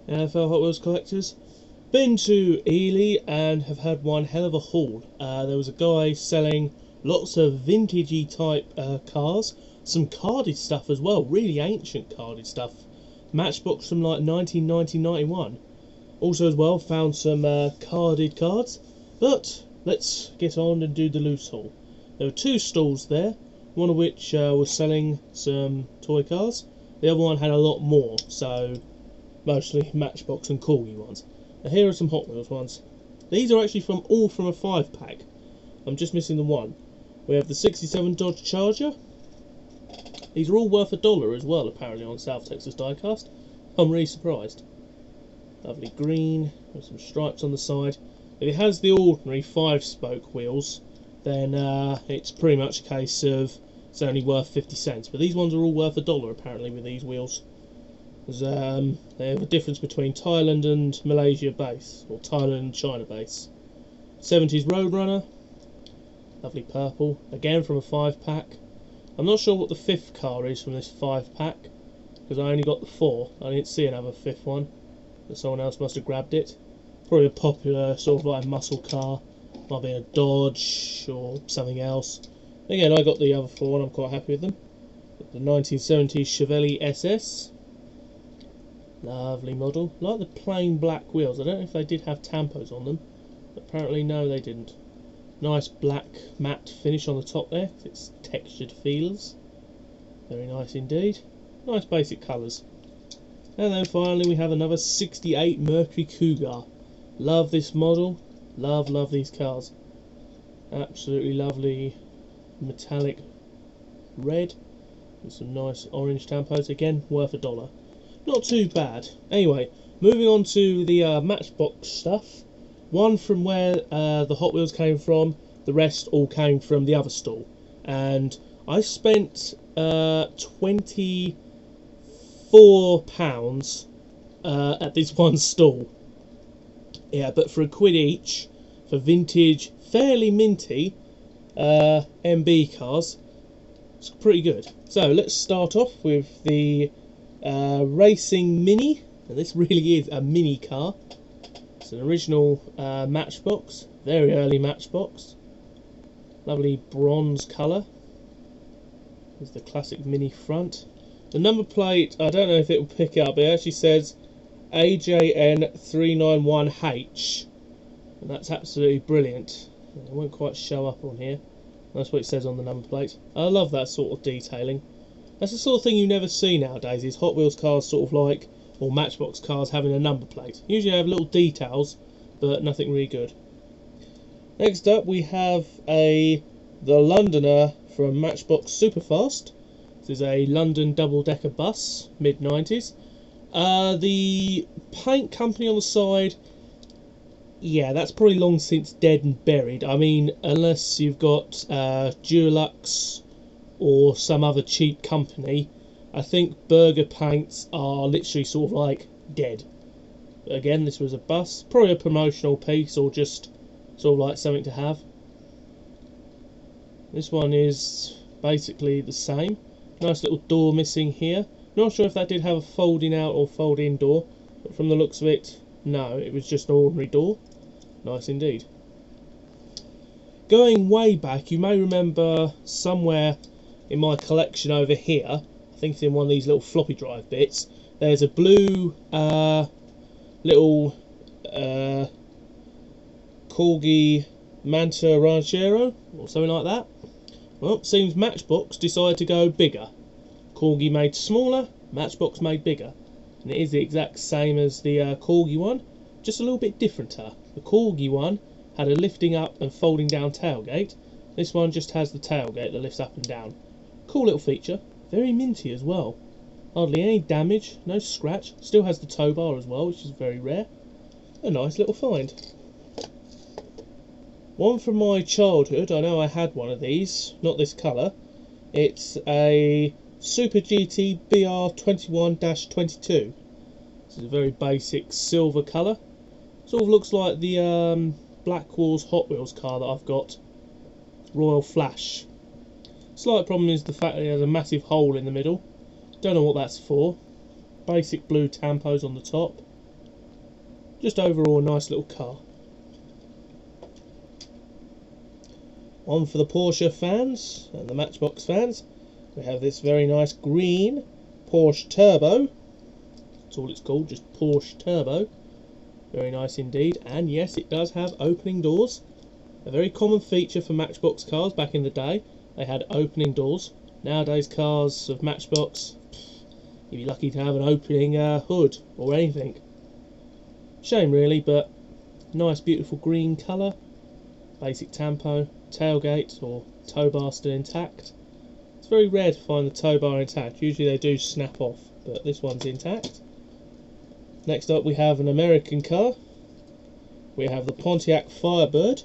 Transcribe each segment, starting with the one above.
fellow Hot Wheels collectors. Been to Ely and have had one hell of a haul. There was a guy selling lots of vintagey type cars, some carded stuff as well, really ancient carded stuff. Matchbox from like 1990-91. Also as well found some carded cards, but let's get on and do the loose haul. There were two stalls there, one of which was selling some toy cars, the other one had a lot more, so mostly Matchbox and corgi ones. Now here are some Hot Wheels ones. These are actually all from a 5-pack. I'm just missing the one. We have the 67 Dodge Charger. These are all worth $1 as well, apparently, on South Texas Diecast. I'm really surprised. Lovely green, with some stripes on the side. If it has the ordinary 5-spoke wheels, then it's pretty much a case of it's only worth 50 cents. But these ones are all worth $1 apparently with these wheels. They have a difference between Thailand and Malaysia base, or Thailand and China base. 70s Roadrunner, lovely purple, again from a 5-pack. I'm not sure what the 5th car is from this 5-pack, because I only got the 4. I didn't see another 5th one, but someone else must have grabbed it. Probably a popular sort of like muscle car, might be a Dodge or something else. Again, I got the other 4 and I'm quite happy with them. The 1970s Chevelle SS. Lovely model. Like the plain black wheels. I don't know if they did have tampos on them, but apparently no, they didn't. Nice black matte finish on the top there. It's textured feels. Very nice indeed. Nice basic colours. And then finally we have another 68 Mercury Cougar. Love this model. Love these cars. Absolutely lovely metallic red with some nice orange tampos. Again, worth $1. Not too bad. Anyway, moving on to the Matchbox stuff. One from where the Hot Wheels came from, the rest all came from the other stall. And I spent £24 at this one stall. Yeah, but for £1 each, for vintage, fairly minty MB cars, it's pretty good. So let's start off with the Racing Mini, and this really is a mini car. It's an original Matchbox, very early Matchbox. Lovely bronze colour. There's the classic mini front. The number plate, I don't know if it will pick it up, it actually says AJN391H, and that's absolutely brilliant. It won't quite show up on here. That's what it says on the number plate. I love that sort of detailing. That's the sort of thing you never see nowadays, is Hot Wheels cars sort of like, or Matchbox cars having a number plate. Usually they have little details, but nothing really good. Next up we have the Londoner from Matchbox Superfast. This is a London double-decker bus, mid-90s. The paint company on the side, yeah, that's probably long since dead and buried. I mean, unless you've got Dulux or some other cheap company, I think burger paints are literally sort of like dead. But again, this was a bus, probably a promotional piece or just sort of like something to have. This one is basically the same. Nice little door missing here. Not sure if that did have a folding out or fold in door, but from the looks of it, no, it was just an ordinary door. Nice indeed. Going way back, you may remember somewhere in my collection over here, I think it's in one of these little floppy drive bits, there's a blue little corgi Manta Ranchero or something like that. Well, seems Matchbox decided to go bigger. Corgi made smaller, Matchbox made bigger. And it is the exact same as the corgi one, just a little bit differenter. The corgi one had a lifting up and folding down tailgate. This one just has the tailgate that lifts up and down. Cool little feature, very minty as well. Hardly any damage, no scratch, still has the tow bar as well, which is very rare. A nice little find. One from my childhood, I know I had one of these, not this colour. It's a Super GT BR21-22. This is a very basic silver colour. Sort of looks like the Black Walls Hot Wheels car that I've got, Royal Flash. Slight problem is the fact that it has a massive hole in the middle. Don't know what that's for. Basic blue tampos on the top. just overall a nice little car. On for the Porsche fans and the Matchbox fans, we have this very nice green Porsche Turbo. That's all it's called, just Porsche Turbo. Very nice indeed, and yes, it does have opening doors. A very common feature for Matchbox cars back in the day. They had opening doors. Nowadays cars of Matchbox, you'd be lucky to have an opening hood or anything. Shame really, but nice beautiful green colour. Basic tampo, tailgate or tow bar still intact. It's very rare to find the tow bar intact. Usually they do snap off, but this one's intact. Next up we have an American car. We have the Pontiac Firebird.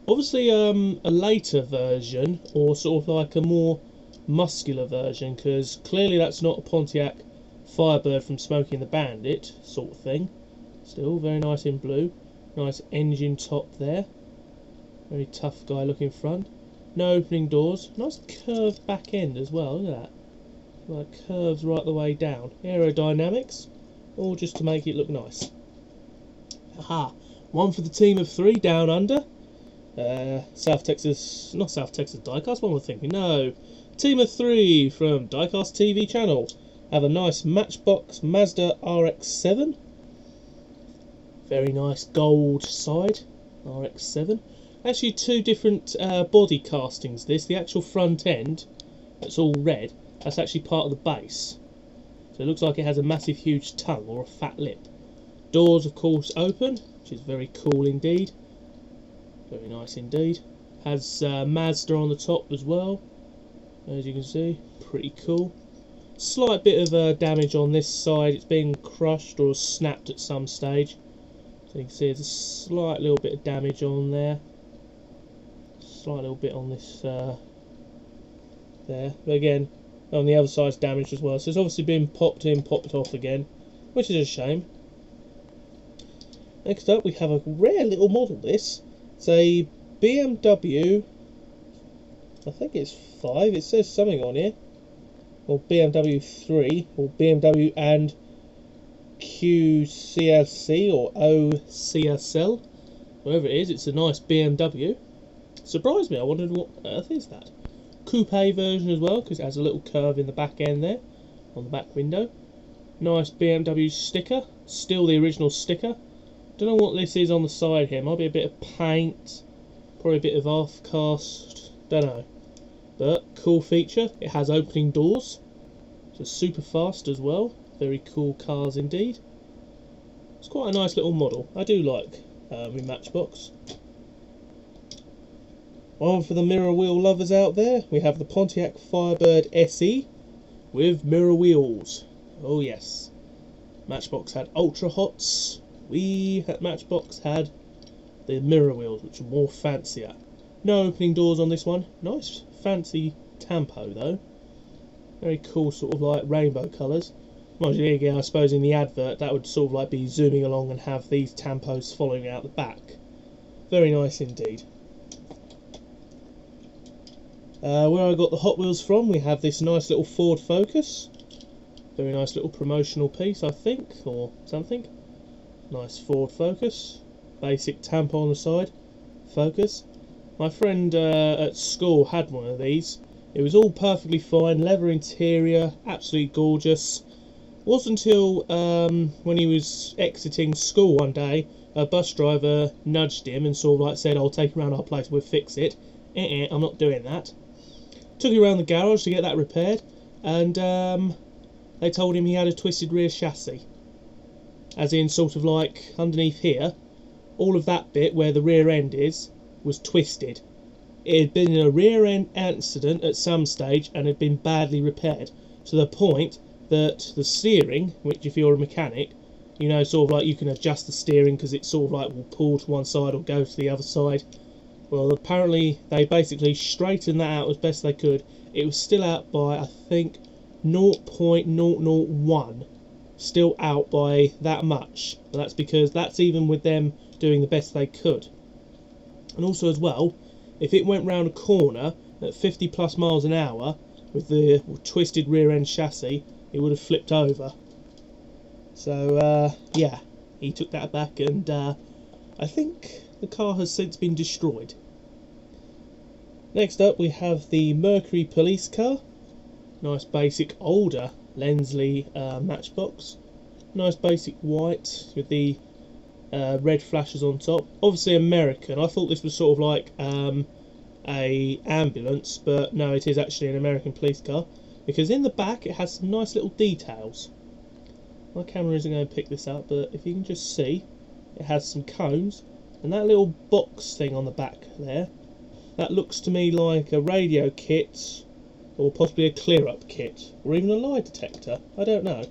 Obviously a later version, or sort of like a more muscular version, because clearly that's not a Pontiac Firebird from Smokey and the Bandit sort of thing. Still very nice in blue. Nice engine top there. Very tough guy looking front. No opening doors. Nice curved back end as well, look at that. Like curves right the way down. Aerodynamics, all just to make it look nice. Aha! One for the team of 3 down under. South Texas, not South Texas Diecast, what am I thinking? No. Team of 3 from Diecast TV channel have a nice Matchbox Mazda RX-7. Very nice gold side RX-7. Actually 2 different body castings this. The actual front end, that's all red, that's actually part of the base. So it looks like it has a massive huge tongue or a fat lip. Doors of course open, which is very cool indeed. Very nice indeed. Has Mazda on the top as well, as you can see. Pretty cool. Slight bit of damage on this side. It's been crushed or snapped at some stage. So you can see there's a slight little bit of damage on there. Slight little bit on this there. But again, on the other side's damaged as well. So it's obviously been popped in, popped off again, which is a shame. Next up we have a rare little model this. It's a BMW, I think it's 5, it says something on here, or BMW 3, or BMW and QCLC or OCSL, whatever it is. It's a nice BMW. Surprised me, I wondered what earth is that. Coupe version as well, because it has a little curve in the back end there, on the back window. Nice BMW sticker, still the original sticker. Don't know what this is on the side here. Might be a bit of paint, probably a bit of off-cast, don't know. But cool feature, it has opening doors. So super fast as well. Very cool cars indeed. It's quite a nice little model. I do like in Matchbox. On for the mirror wheel lovers out there, we have the Pontiac Firebird SE with mirror wheels. Oh yes. Matchbox had Ultra Hots. We at Matchbox had the mirror wheels, which are more fancier. No opening doors on this one. Nice fancy tampo though. Very cool, sort of like rainbow colours. Mind you, again, I suppose in the advert that would sort of like be zooming along and have these tampos following out the back. Very nice indeed. Where I got the Hot Wheels from, we have this nice little Ford Focus. Very nice little promotional piece, I think, or something. Nice Ford Focus. Basic tampo on the side. Focus. My friend at school had one of these. It was all perfectly fine. Leather interior. Absolutely gorgeous. Wasn't until when he was exiting school one day, a bus driver nudged him and sort of like said, "I'll take you around our place, we'll fix it." I'm not doing that. Took him around the garage to get that repaired, and they told him he had a twisted rear chassis. As in, sort of like underneath here, all of that bit where the rear end is was twisted. It had been in a rear end accident at some stage and had been badly repaired, to the point that the steering, which if you're a mechanic, you know, sort of like you can adjust the steering because it sort of like will pull to one side or go to the other side. Well, apparently they basically straightened that out as best they could. It was still out by, I think, 0.001. Still out by that much. But that's because that's even with them doing the best they could. And also as well, if it went round a corner at 50 plus miles an hour with the twisted rear end chassis, it would have flipped over. So yeah, He took that back, and I think the car has since been destroyed. Next up we have the Mercury police car. Nice basic older Lensley matchbox. Nice basic white with the red flashes on top. Obviously American. I thought this was sort of like a ambulance, but no, it is actually an American police car, because in the back it has some nice little details. My camera isn't going to pick this up, but if you can just see, it has some cones, and that little box thing on the back there, that looks to me like a radio kit, or possibly a clear-up kit, or even a lie detector. I don't know.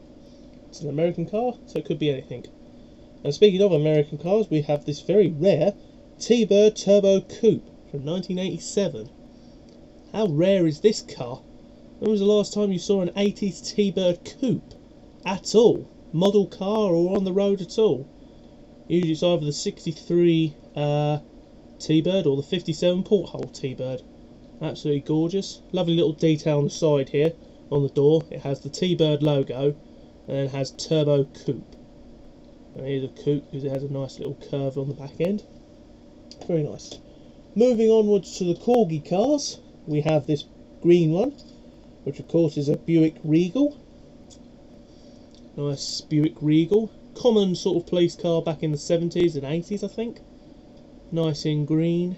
It's an American car, so it could be anything. And speaking of American cars, we have this very rare T-Bird Turbo Coupe from 1987. How rare is this car? When was the last time you saw an 80s T-Bird Coupe at all? Model car or on the road at all? Usually it's either the 63 T-Bird or the 57 porthole T-Bird. Absolutely gorgeous. Lovely little detail on the side here on the door. It has the T-Bird logo and it has Turbo Coupe. And here's a coupe because it has a nice little curve on the back end. Very nice. Moving onwards to the corgi cars, we have this green one, which of course is a Buick Regal. Nice Buick Regal. Common sort of police car back in the 70s and 80s, I think. Nice in green.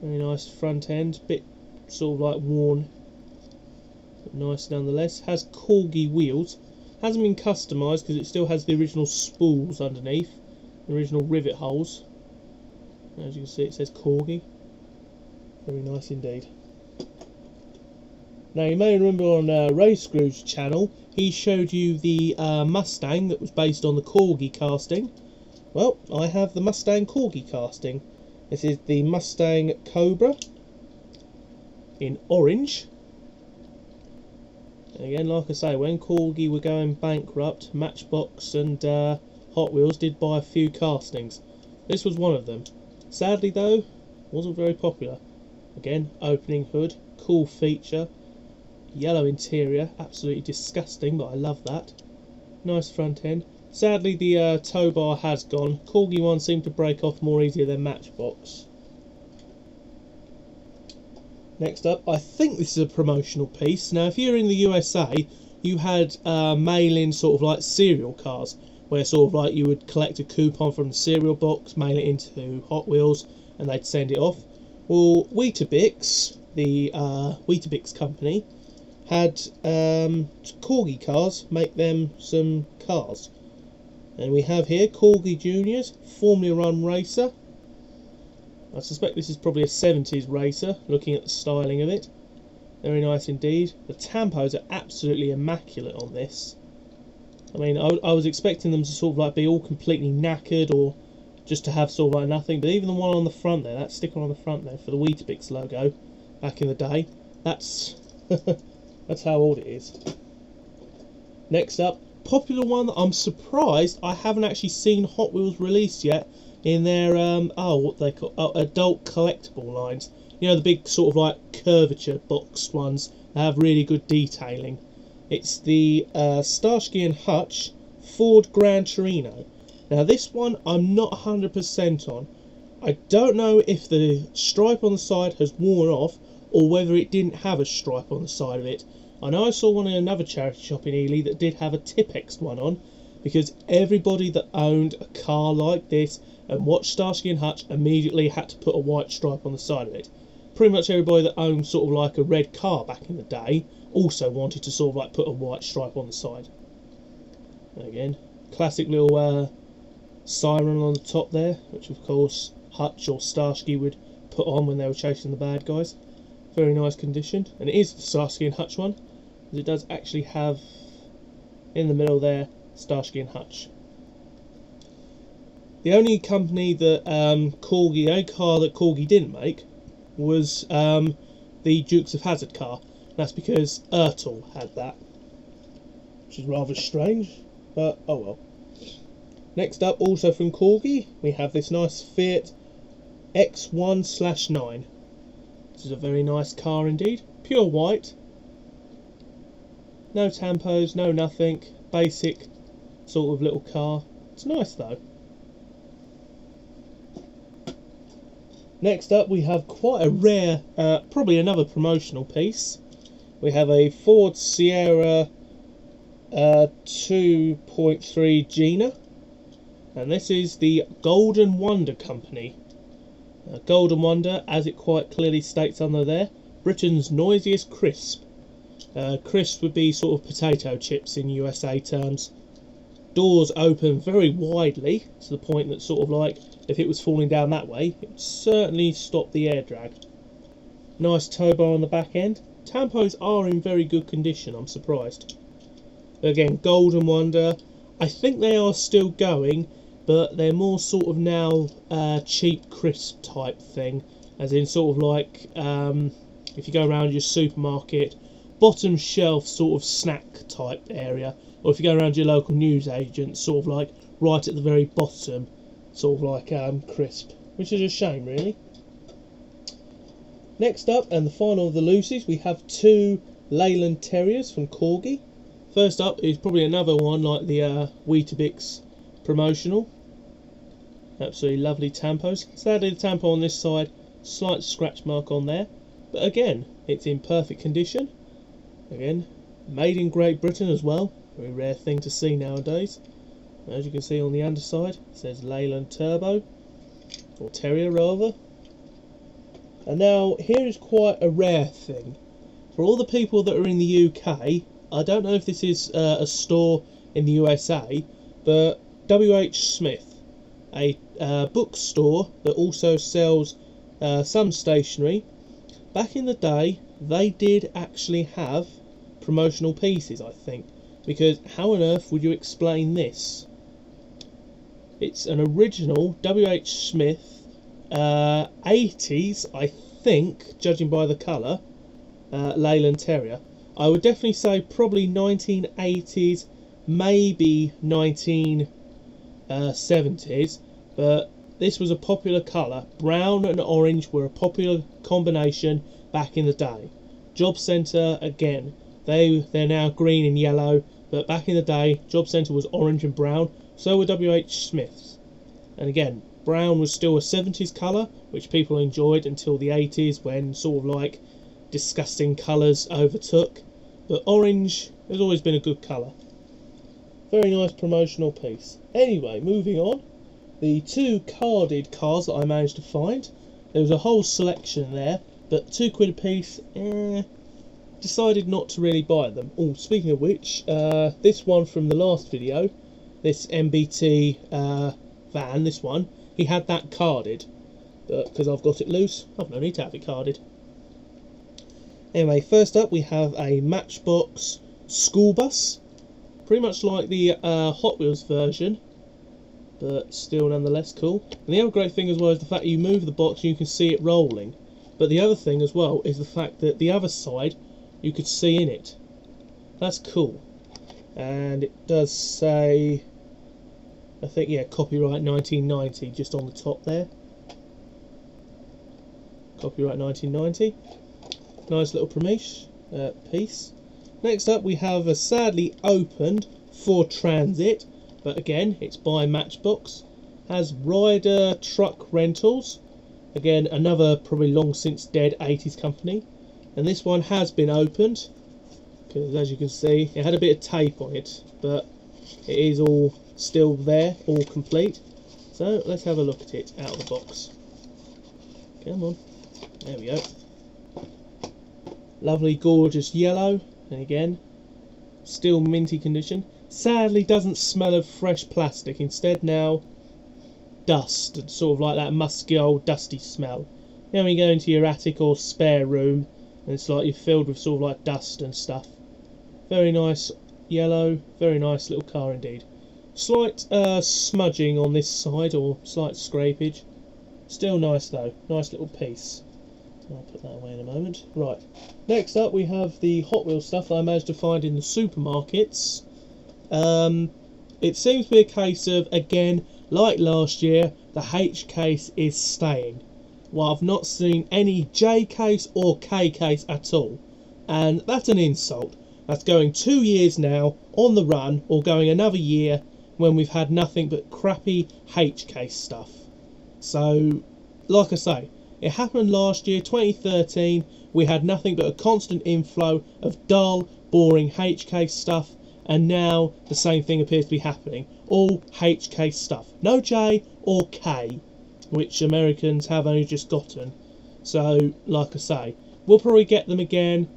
Very nice front end. Bit sort of like worn, but nice nonetheless. Has corgi wheels. Hasn't been customised because it still has the original spools underneath, the original rivet holes. As you can see, it says corgi. Very nice indeed. Now you may remember on Ray Screw's channel, he showed you the Mustang that was based on the corgi casting. Well, I have the Mustang corgi casting. This is the Mustang Cobra in orange. And again, like I say, when corgi were going bankrupt, Matchbox and Hot Wheels did buy a few castings. This was one of them. Sadly though, wasn't very popular. Again, opening hood, cool feature. Yellow interior, absolutely disgusting, but I love that. Nice front end. Sadly the tow bar has gone. Corgi ones seem to break off more easier than Matchbox. Next up, I think this is a promotional piece. Now if you're in the USA, you had mail-in sort of like cereal cars, where sort of like you would collect a coupon from the cereal box, mail it into Hot Wheels, and they'd send it off. Well, Weetabix, the Weetabix company, had corgi cars make them some cars. And we have here Corgi Juniors, Formula 1 racer. I suspect this is probably a 70s racer, looking at the styling of it. Very nice indeed. The tampos are absolutely immaculate on this. I mean, I was expecting them to sort of like be all completely knackered or just to have sort of like nothing, but even the one on the front there, that sticker on the front there for the Weetabix logo back in the day, that's that's how old it is. Next up, popular one that I'm surprised I haven't actually seen Hot Wheels release yet in their what they call adult collectible lines. You know, the big sort of like curvature boxed ones that have really good detailing. It's the Starsky and Hutch Ford Gran Torino. Now this one I'm not 100% on. I don't know if the stripe on the side has worn off or whether it didn't have a stripe on the side of it. I know I saw one in another charity shop in Ely that did have a Tipex one on, because everybody that owned a car like this and watched Starsky and Hutch immediately had to put a white stripe on the side of it. Pretty much everybody that owned sort of like a red car back in the day also wanted to sort of like put a white stripe on the side. And again, classic little siren on the top there, which of course Hutch or Starsky would put on when they were chasing the bad guys. Very nice condition, and it is the Starsky and Hutch one, because it does actually have in the middle there Starsky and Hutch. The only company that the only car that Corgi didn't make was the Dukes of Hazzard car. That's because Ertl had that, which is rather strange, but oh well. Next up, also from Corgi, we have this nice Fiat X1/9. This is a very nice car indeed. Pure white. No tampos, no nothing. Basic sort of little car. It's nice though. Next up we have quite a rare, probably another promotional piece. We have a Ford Sierra 2.3 Gina, and this is the Golden Wonder Company. Golden Wonder, as it quite clearly states under there, Britain's noisiest crisp. Crisp would be sort of potato chips in USA terms. Doors open very widely, to the point that sort of like, if it was falling down that way, it would certainly stop the air drag. Nice tow bar on the back end. Tampos are in very good condition, I'm surprised. Again, Golden Wonder, I think they are still going, but they're more sort of now cheap crisp type thing, as in sort of like if you go around your supermarket, bottom shelf sort of snack type area, or if you go around your local newsagent, sort of like right at the very bottom, sort of like crisp, which is a shame really. Next up, and the final of the loosies, we have two Leyland Terriers from Corgi. First up is probably another one like the Weetabix promotional. Absolutely lovely tampos. Sadly the tampo on this side, slight scratch mark on there, but again, it's in perfect condition. Again, made in Great Britain as well, very rare thing to see nowadays. As you can see on the underside, it says Leyland Turbo, or Terrier rather. And now, here is quite a rare thing. For all the people that are in the UK, I don't know if this is a store in the USA, but WHSmiths, a bookstore that also sells some stationery, back in the day, they did actually have promotional pieces, I think. Because how on earth would you explain this? It's an original WHSmiths 80s, I think, judging by the colour, Leyland Terrier. I would definitely say probably 1980s, maybe 1970s, but this was a popular colour. Brown and orange were a popular combination back in the day. Job Centre, again, they're now green and yellow, but back in the day, Job Centre was orange and brown, so were WHSmiths. And again, brown was still a 70s colour, which people enjoyed until the 80s, when sort of like disgusting colours overtook. But orange has always been a good colour. Very nice promotional piece. Anyway, moving on. The two carded cars that I managed to find. There was a whole selection there, but £2 a piece, decided not to really buy them. Oh, speaking of which, this one from the last video, this MBT van, this one, he had that carded, but because I've got it loose, I've no need to have it carded. Anyway, first up we have a Matchbox school bus, pretty much like the Hot Wheels version, but still nonetheless cool. And the other great thing as well is the fact that you move the box and you can see it rolling. But the other thing as well is the fact that the other side you could see in it. That's cool. And it does say, I think, yeah, copyright 1990 just on the top there. Copyright 1990. Nice little piece. Next up we have a sadly opened Ford Transit, but again it's by Matchbox. Has rider truck rentals. Again, another probably long since dead 80s company. And this one has been opened, because as you can see, it had a bit of tape on it, but it is all still there, all complete. So let's have a look at it out of the box. Come on. There we go. Lovely, gorgeous yellow, and again, still minty condition. Sadly doesn't smell of fresh plastic, instead now dust, and sort of like that musky old dusty smell. Now when you go into your attic or spare room, and it's like you're filled with sort of like dust and stuff. Very nice yellow, very nice little car indeed. Slight smudging on this side, or slight scrapage. Still nice though, nice little piece. I'll put that away in a moment. Right, next up we have the Hot Wheels stuff that I managed to find in the supermarkets. It seems to be a case of, again, like last year, the H case is staying. Well, I've not seen any J case or K case at all, and that's an insult. That's going 2 years now on the run, or going another year when we've had nothing but crappy HK stuff. So, like I say, it happened last year, 2013. We had nothing but a constant inflow of dull, boring HK stuff, and now the same thing appears to be happening. All HK stuff. No J or K, which Americans have only just gotten. So, like I say, we'll probably get them again.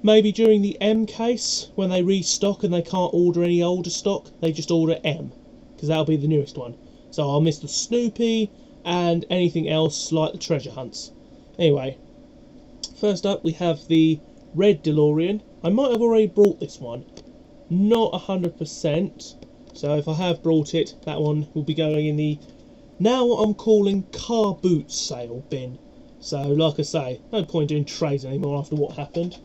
Maybe during the M case, when they restock and they can't order any older stock, they just order M, because that'll be the newest one. So I'll miss the Snoopy and anything else like the treasure hunts. Anyway, first up we have the red DeLorean. I might have already brought this one, not 100%, so if I have brought it, that one will be going in the now what I'm calling car boot sale bin. So like I say, no point doing trades anymore after what happened.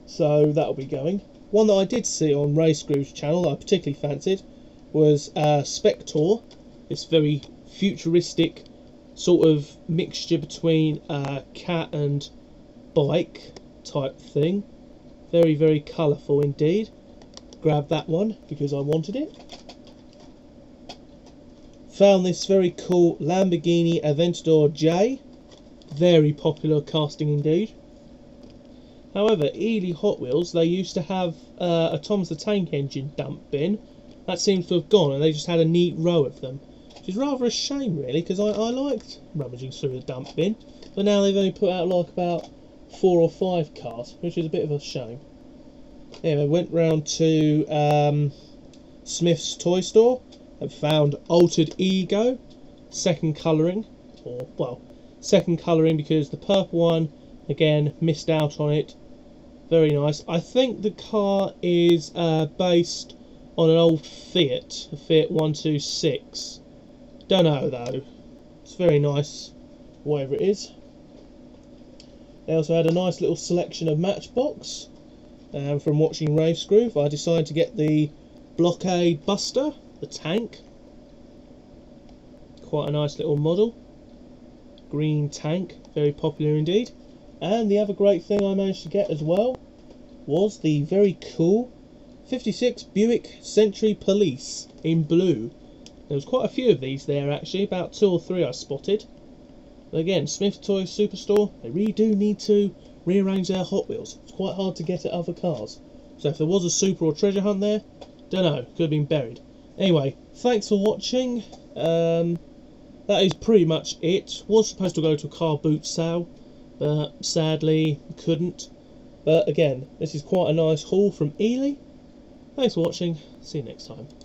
So that'll be going. One that I did see on Ray Screw's channel that I particularly fancied was Spectre. This very futuristic sort of mixture between cat and bike type thing. Very, very colourful indeed. Grabbed that one because I wanted it. Found this very cool Lamborghini Aventador J. Very popular casting indeed. However, Ely Hot Wheels, they used to have a Thomas the Tank Engine dump bin. That seems to have gone, and they just had a neat row of them. Which is rather a shame, really, because I liked rummaging through the dump bin. But now they've only put out like about 4 or 5 cars, which is a bit of a shame. Anyway, went round to Smith's toy store and found Altered Ego, second colouring. Or, well, second colouring because the purple one, again, missed out on it. Very nice. I think the car is based on an old Fiat, a Fiat 126. Don't know though. It's very nice, whatever it is. They also had a nice little selection of Matchbox. From watching Rave Screw, I decided to get the Blockade Buster, the tank. Quite a nice little model. Green tank, very popular indeed. And the other great thing I managed to get as well was the very cool 56 Buick Century Police in blue. There was quite a few of these there actually, about 2 or 3 I spotted. But again, Smith Toys Superstore, they really do need to rearrange their Hot Wheels. It's quite hard to get at other cars. So if there was a Super or Treasure Hunt there, don't know, could have been buried. Anyway, thanks for watching. That is pretty much it. Was supposed to go to a car boot sale, but sadly couldn't. But again, this is quite a nice haul from Ely. Thanks for watching. See you next time.